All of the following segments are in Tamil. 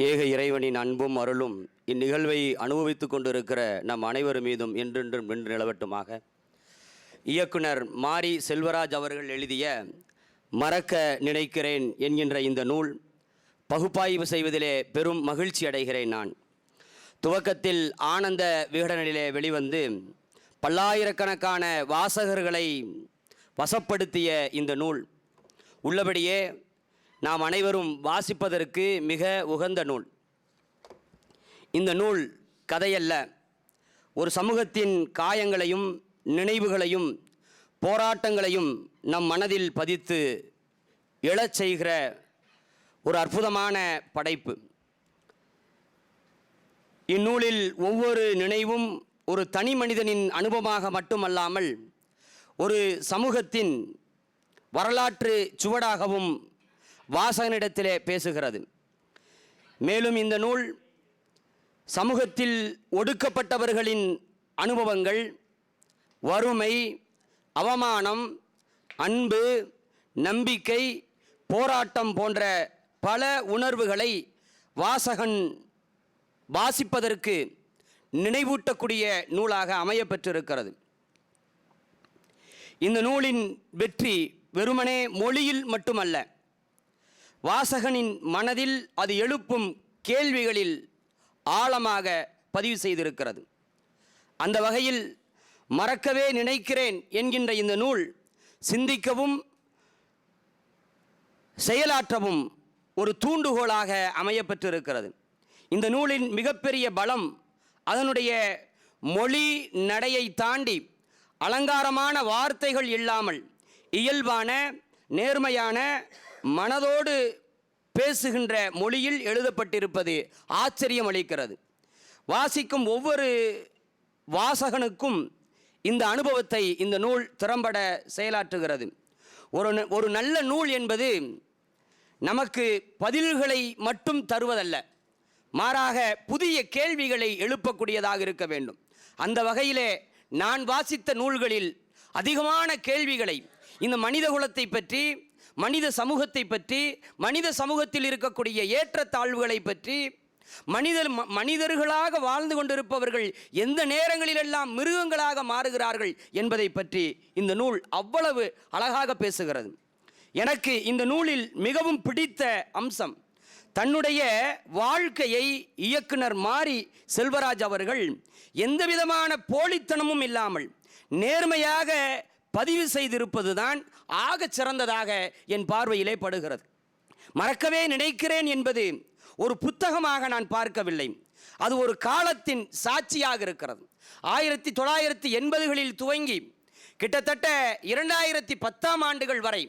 ஏக இறைவனின் அன்பும் அருளும் இந்நிகழ்வை அனுபவித்துக் கொண்டிருக்கிற நம் அனைவர் மீதும் என்றென்றும் நின்று நிலவட்டுமாக. இயக்குனர் மாரி செல்வராஜ் அவர்கள் எழுதிய மறக்க நினைக்கிறேன் என்கின்ற இந்த நூல் பகுப்பாய்வு செய்வதிலே பெரும் மகிழ்ச்சி அடைகிறேன். நான் துவக்கத்தில் ஆனந்த விகடனிலே வெளிவந்து பல்லாயிரக்கணக்கான வாசகர்களை வசப்படுத்திய இந்த நூல் உள்ளபடியே நாம் அனைவரும் வாசிப்பதற்கு மிக உகந்த நூல். இந்த நூல் கதையல்ல, ஒரு சமூகத்தின் காயங்களையும் நினைவுகளையும் போராட்டங்களையும் நம் மனதில் பதித்து எழச் செய்கிற ஒரு அற்புதமான படைப்பு. இந்நூலில் ஒவ்வொரு நினைவும் ஒரு தனி மனிதனின் அனுபவமாக மட்டுமல்லாமல் ஒரு சமூகத்தின் வரலாற்று சுவடாகவும் வாசகனிடத்திலே பேசுகிறது. மேலும் இந்த நூல் சமூகத்தில் ஒடுக்கப்பட்டவர்களின் அனுபவங்கள், வறுமை, அவமானம், அன்பு, நம்பிக்கை, போராட்டம் போன்ற பல உணர்வுகளை வாசகன் வாசிப்பதற்கு நினைவூட்டக்கூடிய நூலாக அமையப்பெற்றிருக்கிறது. இந்த நூலின் வெற்றி வெறுமனே மொழியில் மட்டுமல்ல, வாசகனின் மனதில் அது எழுப்பும் கேள்விகளில் ஆழமாக பதிவு செய்திருக்கிறது. அந்த வகையில் மறக்கவே நினைக்கிறேன் என்கின்ற இந்த நூல் சிந்திக்கவும் செயலாற்றவும் ஒரு தூண்டுகோலாக அமையப்பெற்றிருக்கிறது. இந்த நூலின் மிகப்பெரிய பலம் அதனுடைய மொழி நடையை தாண்டி அலங்காரமான வார்த்தைகள் இல்லாமல் இயல்பான நேர்மையான மனதோடு பேசுகின்ற மொழியில் எழுதப்பட்டிருப்பது ஆச்சரியம் அளிக்கிறது. வாசிக்கும் ஒவ்வொரு வாசகனுக்கும் இந்த அனுபவத்தை இந்த நூல் திறம்பட செயலாற்றுகிறது. ஒரு நல்ல நூல் என்பது நமக்கு பதில்களை மட்டும் தருவதல்ல, மாறாக புதிய கேள்விகளை எழுப்பக்கூடியதாக இருக்க வேண்டும். அந்த வகையிலே நான் வாசித்த நூல்களில் அதிகமான கேள்விகளை இந்த மனித குலத்தை பற்றி, மனித சமூகத்தை பற்றி, மனித சமூகத்தில் இருக்கக்கூடிய ஏற்றத்தாழ்வுகளை பற்றி, மனிதர்களாக வாழ்ந்து கொண்டிருப்பவர்கள் எந்த நேரங்களிலெல்லாம் மிருகங்களாக மாறுகிறார்கள் என்பதை பற்றி இந்த நூல் அவ்வளவு அழகாக பேசுகிறது. எனக்கு இந்த நூலில் மிகவும் பிடித்த அம்சம், தன்னுடைய வாழ்க்கையை இயக்குனர் மாரி செல்வராஜ் அவர்கள் எந்த விதமான போலித்தனமும் இல்லாமல் நேர்மையாக பதிவு செய்திருப்பதுதான் ஆகச் சிறந்ததாக என் பார்வையிலே படுகிறது. மறக்கவே நினைக்கிறேன் என்பது ஒரு புத்தகமாக நான் பார்க்கவில்லை, அது ஒரு காலத்தின் சாட்சியாக இருக்கிறது. 1980களில் துவங்கி கிட்டத்தட்ட 2010ஆம் ஆண்டுகள் வரை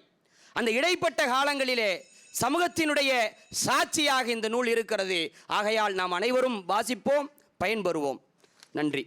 அந்த இடைப்பட்ட காலங்களிலே சமூகத்தினுடைய சாட்சியாக இந்த நூல் இருக்கிறது. ஆகையால் நாம் அனைவரும் வாசிப்போம், பயன்பெறுவோம். நன்றி.